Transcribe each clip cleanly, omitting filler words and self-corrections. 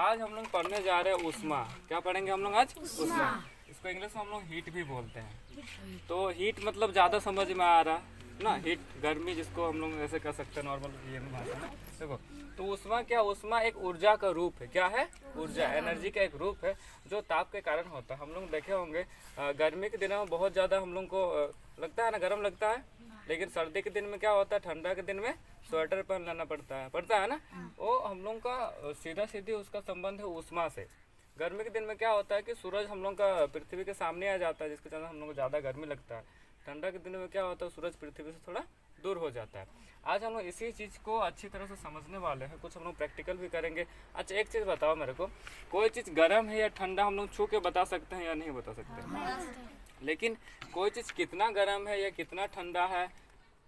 आज हम लोग पढ़ने जा रहे हैं ऊष्मा। क्या पढ़ेंगे हम लोग आज? ऊष्मा। इसको इंग्लिश में हम लोग हीट भी बोलते हैं। तो हीट मतलब ज़्यादा समझ में आ रहा ना, हीट गर्मी, जिसको हम लोग ऐसे कह सकते हैं नॉर्मल ये भाषा में। देखो, तो ऊष्मा क्या, ऊष्मा एक ऊर्जा का रूप है। क्या है? ऊर्जा, एनर्जी का एक रूप है जो ताप के कारण होता है। हम लोग देखे होंगे गर्मी के दिनों में बहुत ज़्यादा हम लोग को लगता है ना, गर्म लगता है, लेकिन सर्दी के दिन में क्या होता है, ठंडा के दिन में स्वेटर पहन लेना पड़ता है ना। वो हम लोग का सीधा सीधी उसका संबंध है ऊष्मा से। गर्मी के दिन में क्या होता है कि सूरज हम लोग का पृथ्वी के सामने आ जाता है, जिसके कारण हम लोग को ज़्यादा गर्मी लगता है। ठंडा के दिन में क्या होता है, सूरज पृथ्वी से थोड़ा दूर हो जाता है। आज हम लोग इसी चीज़ को अच्छी तरह से समझने वाले हैं, कुछ हम लोग प्रैक्टिकल भी करेंगे। अच्छा, एक चीज़ बताओ मेरे को, कोई चीज़ गर्म है या ठंडा हम लोग छू के बता सकते हैं या नहीं बता सकते? लेकिन कोई चीज़ कितना गर्म है या कितना ठंडा है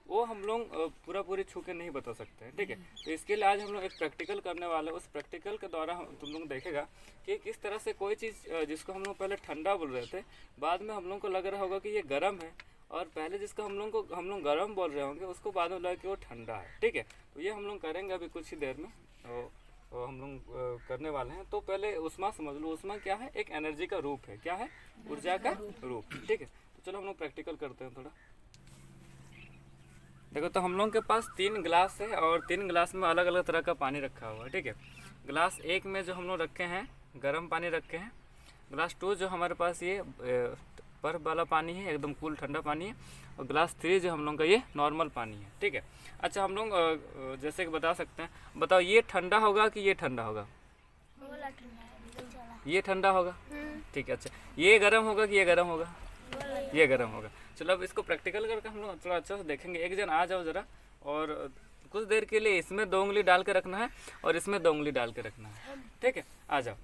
वो हम लोग पूरी छू के नहीं बता सकते हैं, ठीक है। तो इसके लिए आज हम लोग एक प्रैक्टिकल करने वाले हैं। उस प्रैक्टिकल के द्वारा तुम लोग देखेगा कि किस तरह से कोई चीज़ जिसको हम लोग पहले ठंडा बोल रहे थे, बाद में हम लोग को लग रहा होगा कि ये गर्म है, और पहले जिसको हम लोग गर्म बोल रहे होंगे उसको बाद में लगा कि वो ठंडा है, ठीक है। तो ये हम लोग करेंगे अभी कुछ ही देर में, तो हम लोग करने वाले हैं। तो पहले ऊष्मा समझ लो। ऊष्मा क्या है? एक एनर्जी का रूप है। क्या है? ऊर्जा का रूप, ठीक है। तो चलो हम लोग प्रैक्टिकल करते हैं थोड़ा। देखो, तो हम लोग के पास 3 गिलास है और 3 गिलास में अलग अलग तरह का पानी रखा हुआ है, ठीक है। गिलास 1 में जो हम लोग रखे हैं गर्म पानी रखे हैं। गिलास 2 जो हमारे पास ये बर्फ वाला पानी है, एकदम कूल ठंडा पानी है। और गिलास 3 जो हम लोग का ये नॉर्मल पानी है, ठीक है। अच्छा, हम लोग जैसे कि बता सकते हैं, बताओ ये ठंडा होगा कि ये ठंडा होगा? ये ठंडा होगा, ठीक है। अच्छा, ये गर्म होगा कि ये गर्म होगा? ये गर्म होगा। चलो अब इसको प्रैक्टिकल करके हम लोग थोड़ा अच्छा से देखेंगे। एक जन आ जाओ ज़रा, और कुछ देर के लिए इसमें 2 उंगली डाल के रखना है और इसमें 2 उंगली डाल के रखना है, ठीक है। आ जाओ।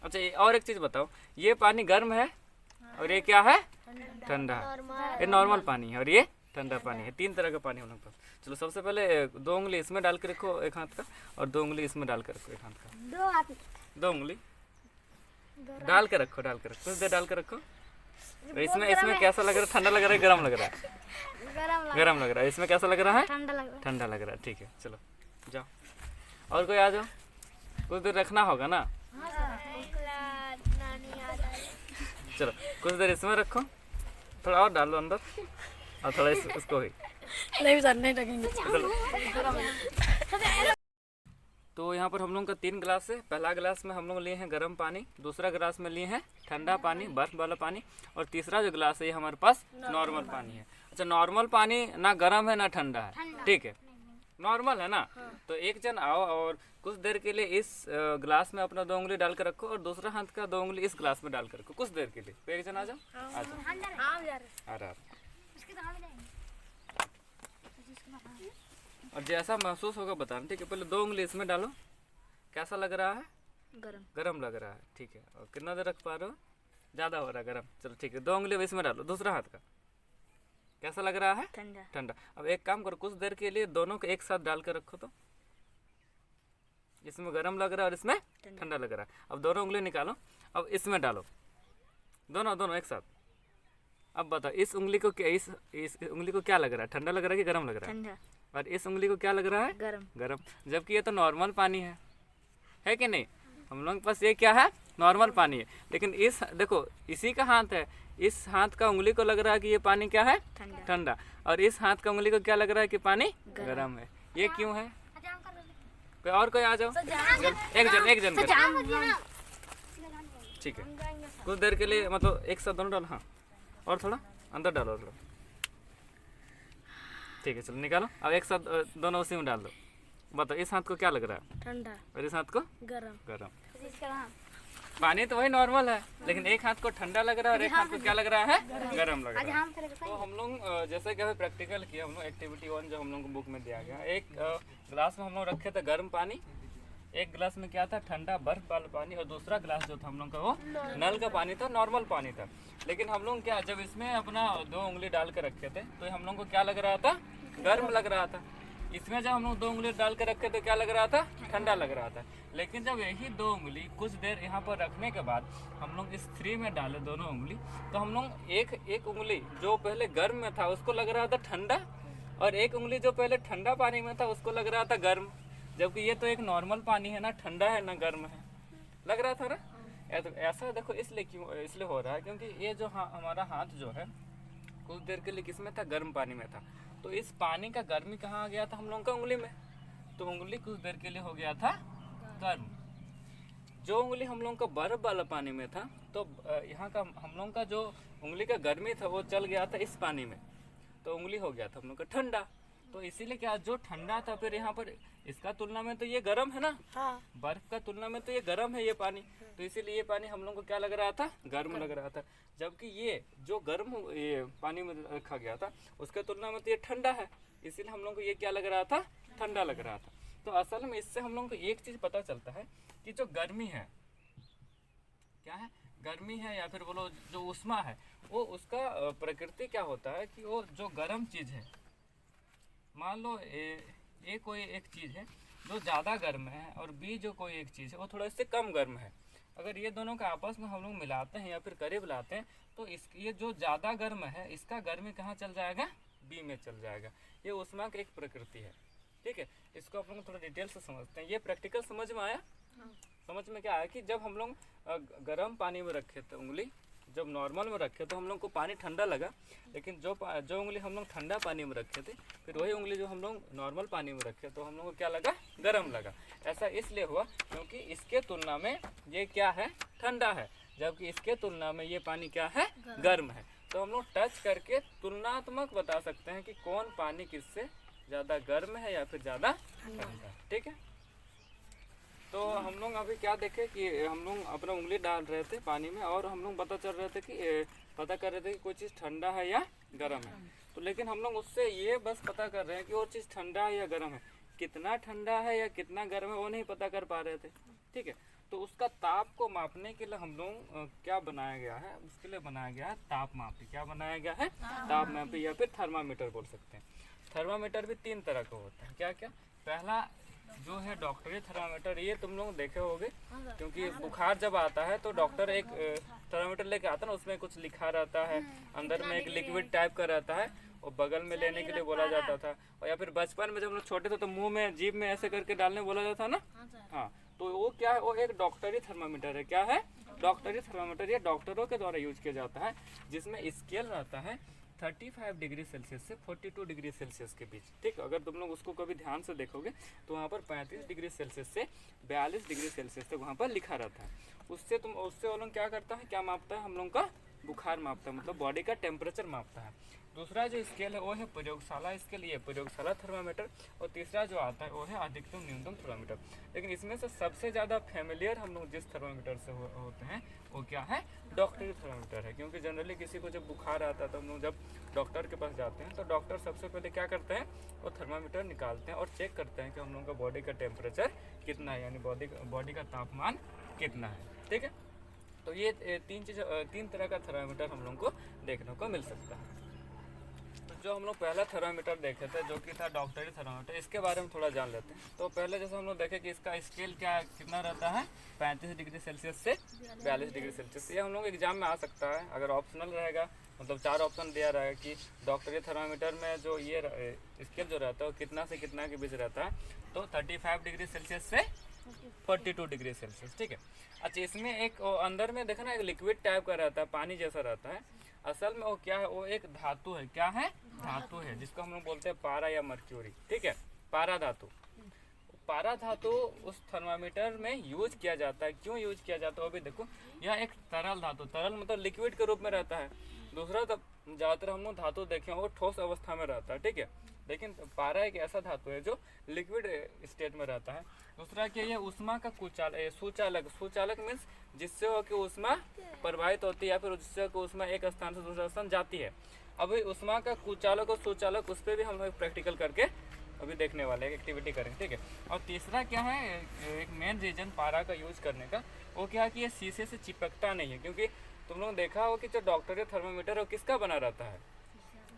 अच्छा, और एक चीज़ बताओ, ये पानी गर्म है और ये क्या है? ठंडा है। ये नॉर्मल पानी है और ये ठंडा पानी है। 3 तरह का पानी हम लोग पास। चलो, सबसे पहले 2 उंगली इसमें डाल के रखो एक हाथ का, और 2 उंगली इसमें डाल के रखो एक हाथ का। 2 उंगली डाल के रखो कुछ देर डाल के रखो। तो इसमें कैसा लग रहा है? ठंडा लग रहा है, गर्म लग रहा है? गर्म लग रहा है। इसमें कैसा लग रहा है? ठंडा लग रहा है, ठीक है। चलो जाओ, और कोई आ जाओ। कुछ देर रखना होगा ना। चलो, कुछ देर इसमें रखो, थोड़ा और डालो अंदर, और थोड़ा इसको ही नहीं लगेंगे। तो यहाँ पर हम लोग का 3 गिलास है। पहला गिलास में हम लोग लिए हैं गर्म पानी, दूसरा गिलास में लिए हैं ठंडा पानी, बर्फ वाला पानी, और तीसरा जो गिलास है ये हमारे पास नॉर्मल पानी है। अच्छा, नॉर्मल पानी ना गर्म है ना ठंडा है, ठीक है, नॉर्मल है ना। तो एक जन आओ और कुछ देर के लिए इस गिलास में अपना 2 उंगली डाल कर रखो, और दूसरा हाथ का 2 उंगली इस गिलास में डाल कर रखो कुछ देर के लिए। तो एक जन आ जाओ, आ जाओ। और जैसा महसूस होगा बताना, ठीक है। पहले 2 उंगली इसमें डालो। कैसा लग रहा है? गरम लग रहा है, ठीक है। और कितना देर रख पा रहे हो? ज़्यादा हो रहा है गरम। चलो ठीक है, 2 उंगली इसमें डालो। दूसरा हाथ का कैसा लग रहा है? ठंडा। अब एक काम करो, कुछ देर के लिए दोनों को एक साथ डाल कर रखो। तो इसमें गरम लग रहा है और इसमें ठंडा लग रहा है। अब दोनों उंगली निकालो, अब इसमें डालो, दोनों एक साथ। अब बताओ, इस उंगली को क्या, इस उंगली को क्या लग रहा है? ठंडा लग रहा है कि गर्म लग रहा है? और इस उंगली को क्या लग रहा है? गरम। जबकि ये तो नॉर्मल पानी है कि नहीं? हम लोग के पास ये क्या है? नॉर्मल पानी है। लेकिन इस देखो, इसी का हाथ है, इस हाथ का उंगली को लग रहा है कि ये पानी क्या है? ठंडा। और इस हाथ का उंगली को क्या लग रहा है कि पानी गरम है। ये क्यों है? कोई आ जाओ, एक जन ठीक है। कुछ देर के लिए, मतलब एक साथ दोनों डालो। हाँ, और थोड़ा अंदर डालो, ठीक है। चलो निकालो, अब एक साथ दोनों उसी में डाल दो। बताओ, इस हाथ को क्या लग रहा है? ठंडा। और इस हाथ को गरम। पानी तो वही नॉर्मल है, लेकिन एक हाथ को ठंडा लग रहा है और एक हाथ को क्या लग रहा है? गरम लग रहा है। तो हम लोग जैसे कि प्रैक्टिकल किया, हम लोग एक्टिविटी 1 जो हम लोग को बुक में दिया गया, एक गिलास में हम लोग रखे थे गर्म पानी, एक गिलास में क्या था? ठंडा बर्फ वाला पानी, और दूसरा गिलास जो था हम लोग का वो नल का पानी था, नॉर्मल पानी था। लेकिन हम लोग क्या, जब इसमें अपना 2 उंगली डाल के रखे थे तो हम लोग को क्या लग रहा था? गर्म लग रहा था। इसमें जब हम लोग 2 उंगली डाल के रखे तो क्या लग रहा था? ठंडा लग रहा था। लेकिन जब यही 2 उंगली कुछ देर यहाँ पर रखने के बाद हम लोग इस 3 में डाले दोनों उंगली, तो हम लोग एक उंगली जो पहले गर्म में था उसको लग रहा था ठंडा, और एक उंगली जो पहले ठंडा पानी में था उसको लग रहा था गर्म। जबकि ये तो एक नॉर्मल पानी है, ना ठंडा है ना गर्म है, लग रहा था ना। तो ऐसा देखो इसलिए क्यों इसलिए हो रहा है क्योंकि ये जो हमारा हाथ जो है कुछ देर के लिए किस में था, गर्म पानी में था। तो इस पानी का गर्मी कहाँ आ गया था हम लोगों का, उंगली में। तो उंगली कुछ देर के लिए हो गया था गर्म। जो उंगली हम लोगों का बर्फ वाला पानी में था, तो यहाँ का हम लोगों का जो उंगली का गर्मी था वो चल गया था इस पानी में, तो उंगली हो गया था हम लोग का ठंडा। तो इसीलिए क्या, जो ठंडा था फिर यहाँ पर इसका तुलना में तो ये गर्म है ना, हाँ। बर्फ का तुलना में तो ये गर्म है ये पानी। तो इसीलिए ये पानी हम लोग को क्या लग रहा था, गर्म लग रहा था। जबकि ये जो गर्म ये पानी में रखा गया था उसके तुलना में तो ये ठंडा है, इसीलिए हम लोग को ये क्या लग रहा था, ठंडा लग रहा था। तो असल में इससे हम लोग को एक चीज़ पता चलता है कि जो गर्मी है, क्या है, गर्मी है या फिर बोलो जो उष्मा है, वो उसका प्रकृति क्या होता है कि वो जो गर्म चीज़ है, मान लो ए कोई एक चीज़ है जो ज़्यादा गर्म है और बी जो कोई एक चीज़ है वो थोड़ा इससे कम गर्म है। अगर ये दोनों का आपस में हम लोग मिलाते हैं या फिर करीब लाते हैं तो ये जो ज़्यादा गर्म है इसका गर्मी कहाँ चल जाएगा, बी में चल जाएगा। ये उष्मा की एक प्रकृति है, ठीक है। इसको आप लोग थोड़ा डिटेल से समझते हैं। ये प्रैक्टिकल समझ में आया? समझ में क्या आया कि जब हम लोग गर्म पानी में रखे थे उंगली, जब नॉर्मल में रखे तो हम लोग को पानी ठंडा लगा, लेकिन जो उंगली हम लोग ठंडा पानी में रखे थे फिर वही उंगली जो हम लोग नॉर्मल पानी में रखे तो हम लोग को क्या लगा, गर्म लगा। ऐसा इसलिए हुआ क्योंकि इसके तुलना में ये क्या है, ठंडा है, जबकि इसके तुलना में ये पानी क्या है, गर्म है। तो हम लोग टच करके तुलनात्मक बता सकते हैं कि कौन पानी किससे ज़्यादा गर्म है या फिर ज़्यादा ठंडा, ठीक है। तो हम लोग अभी क्या देखे कि हम लोग अपना उंगली डाल रहे थे पानी में और हम लोग पता कर रहे थे कि कोई चीज़ ठंडा है या गर्म है। तो लेकिन हम लोग उससे ये बस पता कर रहे हैं कि वो चीज़ ठंडा है या गर्म है, कितना ठंडा है या कितना गर्म है वो नहीं पता कर पा रहे थे, ठीक है। तो उसका ताप को मापने के लिए हम लोग क्या बनाया गया है, उसके लिए बनाया गया है ताप मापी। क्या बनाया गया है, ताप मापी या फिर थर्मामीटर बोल सकते हैं। थर्मामीटर भी 3 तरह का होता है। क्या क्या, पहला जो है डॉक्टरी थर्मामीटर, ये तुम लोग देखे होगे क्योंकि बुखार जब आता है तो डॉक्टर एक थर्मामीटर लेके आता है ना, उसमें कुछ लिखा रहता है, अंदर में एक लिक्विड टाइप का रहता है और बगल में लेने के लिए बोला जाता था। और या फिर बचपन में जब हम लोग छोटे थे तो मुंह में जीभ में ऐसे करके डालने बोला जाता था ना, हाँ। तो वो क्या है, वो एक डॉक्टरी थर्मामीटर है। क्या है, डॉक्टरी थर्मामीटर। ये डॉक्टरों के द्वारा यूज किया जाता है, जिसमें स्केल रहता है 35 डिग्री सेल्सियस से 42 डिग्री सेल्सियस के बीच, ठीक। अगर तुम लोग उसको कभी ध्यान से देखोगे तो वहाँ पर 35 डिग्री सेल्सियस से 42 डिग्री सेल्सियस तक वहाँ पर लिखा रहता है। उससे वो लोग क्या करता है, क्या मापता है, हम लोग का बुखार मापता है, मतलब बॉडी का टेम्परेचर मापता है। दूसरा जो स्केल है वो है प्रयोगशाला स्केल, ये प्रयोगशाला थर्मामीटर। और तीसरा जो आता है वो है अधिकतम न्यूनतम थर्मामीटर। लेकिन इसमें से सबसे ज़्यादा फेमिलियर हम लोग जिस थर्मामीटर से होते हैं वो क्या है, डॉक्टरी थर्मामीटर है। क्योंकि जनरली किसी को जब बुखार आता है तो हम लोग जब डॉक्टर के पास जाते हैं तो डॉक्टर सबसे पहले क्या करते हैं, वो थर्मामीटर निकालते हैं और चेक करते हैं कि हम लोग का बॉडी का टेम्परेचर कितना है, यानी बॉडी का तापमान कितना है, ठीक है। तो ये 3 तरह का थर्मामीटर हम लोग को देखने को मिल सकता है। तो जो हम लोग पहला थर्मामीटर देखे थे जो कि था डॉक्टरी थर्मामीटर, इसके बारे में थोड़ा जान लेते हैं। तो पहले जैसे हम लोग देखे कि इसका स्केल कितना रहता है, 35 डिग्री सेल्सियस से 42 डिग्री सेल्सियस। ये हम लोग एग्जाम में आ सकता है अगर ऑप्शनल रहेगा, मतलब 4 ऑप्शन दिया रहेगा कि डॉक्टरी थर्मामीटर में जो ये स्केल जो रहता है वो कितना से कितना के बीच रहता है, तो 35 डिग्री सेल्सियस से 42 डिग्री सेल्सियस, ठीक है। अच्छा, इसमें एक अंदर में देखा ना एक लिक्विड टाइप का रहता है, पानी जैसा रहता है। असल में वो क्या है, वो एक धातु है। क्या है, धातु है, जिसको हम लोग बोलते हैं पारा या मर्क्यूरी, ठीक है, पारा धातु। पारा धातु उस थर्मामीटर में यूज किया जाता है। क्यों यूज किया जाता है वो भी देखो। यह एक तरल धातु, तरल मतलब लिक्विड के रूप में रहता है। दूसरा तो ज़्यादातर हम लोग धातु देखें वो ठोस अवस्था में रहता है, ठीक है, लेकिन पारा एक ऐसा धातु है जो लिक्विड स्टेट में रहता है। दूसरा कि ये उष्मा का सुचालक मीन्स जिससे हो कि उष्मा प्रवाहित होती है या फिर जिससे कि उष्मा एक स्थान से दूसरा स्थान जाती है। अभी उष्मा का कुचालक और सुचालक उस पर भी हम लोग प्रैक्टिकल करके अभी देखने वाले हैं, एक्टिविटी करेंगे, ठीक है। और तीसरा क्या है, एक मेन रीजन पारा का यूज करने का वो क्या है कि ये शीशे से चिपकता नहीं है। क्योंकि तुम लोग देखा हो कि जो डॉक्टरी थर्मामीटर है वो किसका बना रहता है,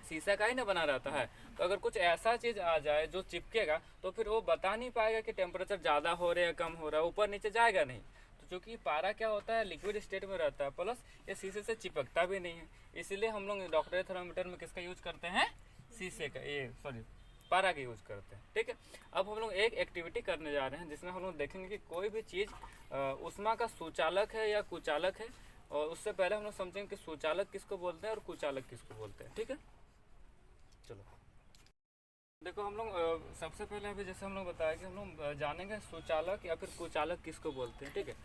शीशा का ही ना बना रहता है। तो अगर कुछ ऐसा चीज़ आ जाए जो चिपकेगा तो फिर वो बता नहीं पाएगा कि टेम्परेचर ज़्यादा हो रहा है कम हो रहा है, ऊपर नीचे जाएगा नहीं। तो चूँकि पारा क्या होता है, लिक्विड स्टेट में रहता है, प्लस ये शीशे से चिपकता भी नहीं है। इसीलिए हम लोग डॉक्टरी थर्मामीटर में किसका यूज करते हैं, शीशे का, पारा का यूज करते हैं। ठीक है, अब हम लोग एक एक्टिविटी करने जा रहे हैं जिसमें हम लोग देखेंगे कि कोई भी चीज़ ऊष्मा का सुचालक है या कुचालक है, और उससे पहले हम लोग समझेंगे कि सुचालक किसको बोलते हैं और कुचालक किसको बोलते हैं। ठीक है, चलो देखो हम लोग सबसे पहले अभी जैसे हम लोग बताया कि हम लोग जानेंगे सुचालक या फिर कुचालक किसको बोलते हैं। ठीक है,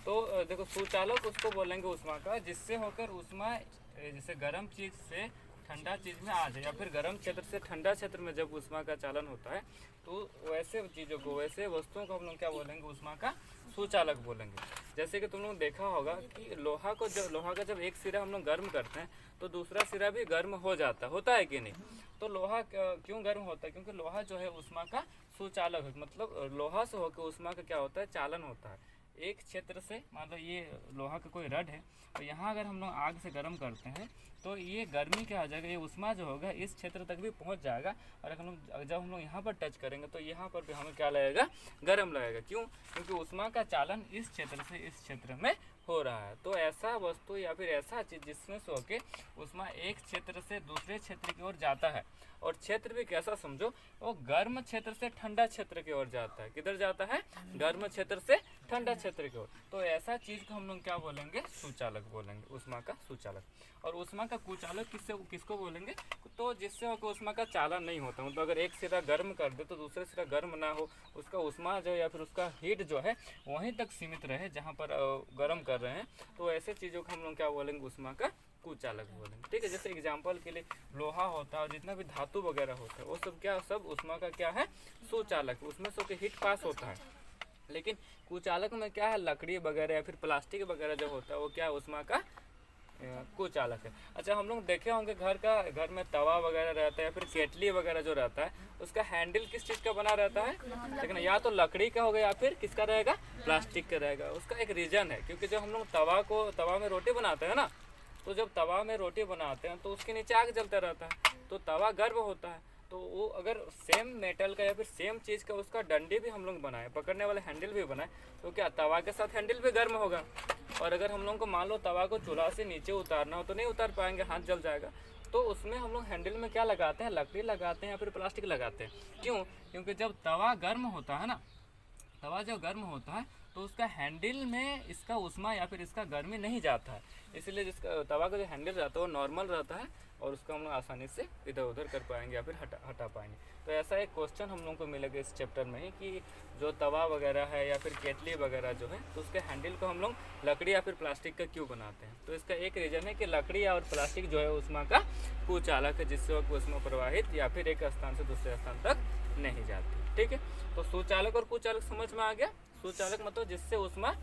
तो देखो सुचालक उसको बोलेंगे ऊष्मा का जिससे होकर ऊष्मा जैसे गर्म चीज़ से ठंडा चीज़ में आ जाए, या फिर गर्म क्षेत्र से ठंडा क्षेत्र में जब ऊष्मा का चालन होता है तो वैसे चीज़ों को, वैसे वस्तुओं को हम लोग क्या बोलेंगे, ऊष्मा का सुचालक बोलेंगे। जैसे कि तुम लोग देखा होगा कि लोहा का जब एक सिरा हम लोग गर्म करते हैं तो दूसरा सिरा भी गर्म हो जाता होता है कि नहीं। तो लोहा क्यों गर्म होता है, क्योंकि लोहा जो है ऊष्मा का सुचालक है, मतलब लोहा से होकर ऊष्मा का क्या होता है, चालन होता है। एक क्षेत्र से मान लो ये लोहा का कोई रड है, तो यहाँ अगर हम लोग आग से गर्म करते हैं तो ये गर्मी क्या हो जाएगा, ये ऊष्मा जो होगा इस क्षेत्र तक भी पहुँच जाएगा, और जब हम लोग यहाँ पर टच करेंगे तो यहाँ पर भी हमें क्या लगेगा, गर्म लगेगा। क्यों, क्योंकि ऊष्मा का चालन इस क्षेत्र से इस क्षेत्र में हो रहा है। तो ऐसा वस्तु या फिर ऐसा चीज़ जिसमें से होके ऊष्मा एक क्षेत्र से दूसरे क्षेत्र की ओर जाता है, और क्षेत्र भी कैसा समझो, वो गर्म क्षेत्र से ठंडा क्षेत्र की ओर जाता है। किधर जाता है, गर्म क्षेत्र से ठंडा क्षेत्र की ओर। तो ऐसा चीज़ को हम लोग क्या बोलेंगे, सुचालक बोलेंगे, ऊष्मा का सुचालक। और ऊष्मा का कुचालक किसको बोलेंगे, तो जिससे होकर ऊष्मा का चालन नहीं होता, मतलब अगर एक सिरा गर्म कर दे तो दूसरे सिरा गर्म ना हो, उसका ऊष्मा जो या फिर उसका हीट जो है वहीं तक सीमित रहे जहाँ पर गर्म कर रहे हैं। तो ऐसे चीज़ों को हम लोग क्या बोलेंगे, ऊष्मा का कुचालक बोलेंगे। ठीक है, जैसे एग्जाम्पल के लिए लोहा होता है और जितना भी धातु वगैरह होता है वो सब क्या, सब ऊष्मा का क्या है, सुचालक। उसमें से हीट पास होता है। लेकिन कुचालक में क्या है, लकड़ी वगैरह या फिर प्लास्टिक वगैरह जो होता है वो क्या, ऊष्मा का कुचालक है। अच्छा, हम लोग देखे होंगे घर में तवा वगैरह रहता है या फिर केटली वगैरह जो रहता है, उसका हैंडल किस चीज़ का बना रहता है, लेकिन या तो लकड़ी का होगा या फिर किसका रहेगा, प्लास्टिक का रहेगा। उसका एक रीज़न है, क्योंकि जब हम लोग तवा में रोटी बनाते हैं ना, तो जब तवा में रोटी बनाते हैं तो उसके नीचे आग जलता रहता है, तो तवा गर्म होता है। तो वो अगर सेम मेटल का या फिर सेम चीज़ का उसका डंडी भी हम लोग बनाए, पकड़ने वाले हैंडल भी बनाए, तो क्या तवा के साथ हैंडल भी गर्म होगा। और अगर हम लोग को मान लो तवा को चूल्हा से नीचे उतारना हो तो नहीं उतार पाएंगे, हाथ जल जाएगा। तो उसमें हम लोग हैंडल में क्या लगाते हैं, लकड़ी लगाते हैं या फिर प्लास्टिक लगाते हैं। क्यों, क्योंकि जब तवा गर्म होता है ना, तवा जब गर्म होता है तो उसका हैंडल में इसका ऊष्मा या फिर इसका गर्मी नहीं जाता है, इसलिए जिसका तवा का जो हैंडल रहता है वो नॉर्मल रहता है, और उसका हम लोग आसानी से इधर उधर कर पाएंगे या फिर हटा पाएंगे। तो ऐसा एक क्वेश्चन हम लोग को मिलेगा इस चैप्टर में ही कि जो तवा वगैरह है या फिर केटली वगैरह जो है, तो उसके हैंडल को हम लोग लकड़ी या फिर प्लास्टिक का क्यों बनाते हैं। तो इसका एक रीज़न है कि लकड़ी और प्लास्टिक जो है ऊष्मा का कुचालक है, जिससे वो ऊष्मा प्रवाहित या फिर एक स्थान से दूसरे स्थान तक नहीं जाती। ठीक है, तो सुचालक और कुचालक समझ में आ गया। सुचालक मतलब जिससे ऊष्मा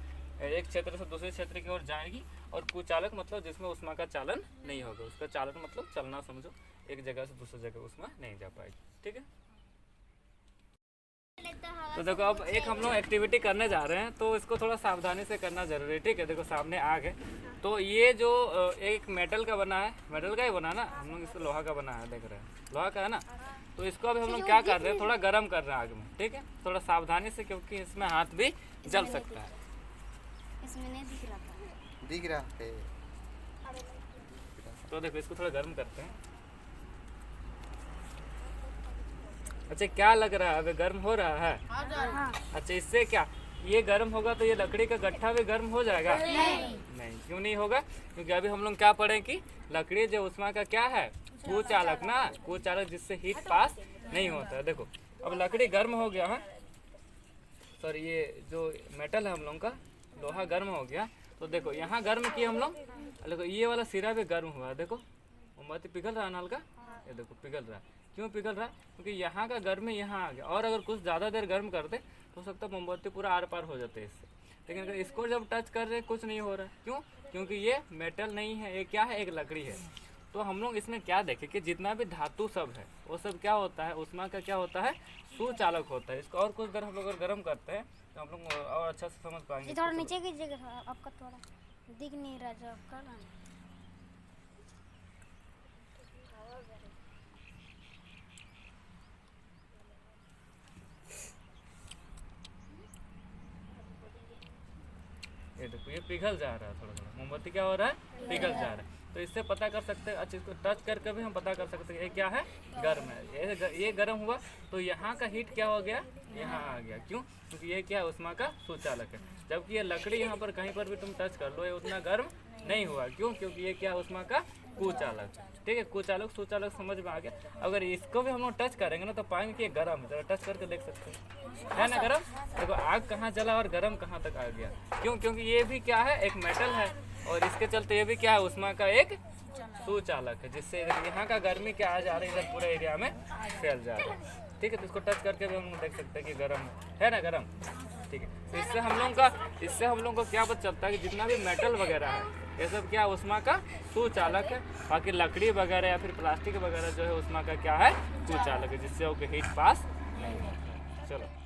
एक क्षेत्र से दूसरे क्षेत्र की ओर जाएगी, और कुचालक मतलब जिसमें ऊष्मा का चालन नहीं होगा। उसका चालन मतलब चलना समझो, एक जगह से दूसरी जगह ऊष्मा नहीं जा पाएगी। ठीक है, तो देखो अब एक हम लोग एक्टिविटी करने जा रहे हैं, तो इसको थोड़ा सावधानी से करना जरूरी है। ठीक है, देखो सामने आग है, तो ये जो एक मेटल का बना है, मेटल का ही बना ना, हम लोग इसको लोहा का बना है, देख रहे हैं लोहा का है ना। तो इसको अभी हम लोग क्या कर रहे हैं, थोड़ा गर्म कर रहे हैं आग में। ठीक है, थोड़ा सावधानी से, क्योंकि इसमें हाथ भी जल सकता है। इसमें नहीं दिख रहा है। तो देखो इसको थोड़ा गर्म करते हैं। अच्छा, क्या लग रहा है, अभी गर्म हो रहा है? अच्छा, इससे क्या, ये गर्म होगा तो ये लकड़ी का गट्ठा भी गर्म हो जाएगा? नहीं, क्यों नहीं होगा, क्योंकि अभी हम लोग क्या पढ़े कि लकड़ी जो ऊष्मा का क्या है, कुचालक ना, कुचालक जिससे हीट पास नहीं होता है। देखो अब लकड़ी गर्म हो गया है, सॉरी ये जो मेटल है हम लोग का लोहा गर्म हो गया। तो देखो यहाँ गर्म किए हम लोग, देखो ये वाला सिरा भी गर्म हुआ है, देखो मोमबत्ती पिघल रहा है नल का, ये देखो पिघल रहा है। क्यों पिघल रहा है, क्योंकि यहाँ का गर्मी यहाँ आ गया, और अगर कुछ ज़्यादा देर गर्म कर दे तो हो सकता है मोमबत्ती पूरा आर पार हो जाते इससे। लेकिन अगर इसको जब टच कर रहे कुछ नहीं हो रहा है, क्यों, क्योंकि ये मेटल नहीं है, ये क्या है, एक लकड़ी है। तो हम लोग इसमें क्या देखें कि जितना भी धातु सब है वो सब क्या होता है, ऊष्मा का क्या होता है, सुचालक होता है। इसको और कुछ देर हम लोग अगर गर्म करते हैं तो हम लोग और अच्छा से समझ पाएंगे। थोड़ा नीचे कीजिएगा, आपका थोड़ा दिख नहीं रहा जो आपका ना। ये देखो ये पिघल जा रहा है, थोड़ा थोड़ा मोमबत्ती क्या हो रहा है, पिघल जा रहा है। तो इससे पता कर सकते हैं, अच्छा इसको टच करके भी हम पता कर सकते हैं ये क्या है, गर्म है। ये गर्म हुआ तो यहाँ का हीट क्या हो गया, यहाँ आ गया। क्यों? क्योंकि ये क्या है, उष्मा का सुचालक है। जबकि ये लकड़ी यहाँ पर कहीं पर भी तुम टच कर लो ये उतना गर्म नहीं हुआ। क्यों? क्योंकि ये क्या है, उष्मा का कुचालक है। ठीक है, कुचालक सुचालक समझ में आ गया। अगर इसको भी हम लोग टच करेंगे ना तो पाएंगे कि ये गर्म है। जरा टच करके देख सकते हैं, है ना गर्म। देखो आग कहाँ जला और गर्म कहाँ तक आ गया। क्यों? क्योंकि ये भी क्या है, एक मेटल है और इसके चलते ये भी क्या है, उष्मा का एक सुचालक है, जिससे यहाँ का गर्मी क्या आ जा रहा है, इधर पूरे एरिया में फैल जा रहा है। ठीक है, तो इसको टच करके भी हम लोग देख सकते हैं कि गर्म है ना, गर्म। ठीक है, तो इससे हम लोग को क्या पता चलता है कि जितना भी मेटल वगैरह है ये सब क्या उष्मा का सुचालक है। बाकी लकड़ी वगैरह या फिर प्लास्टिक वगैरह जो है उष्मा का क्या है, कुचालक है, जिससे वो हीट पास नहीं होता। चलो।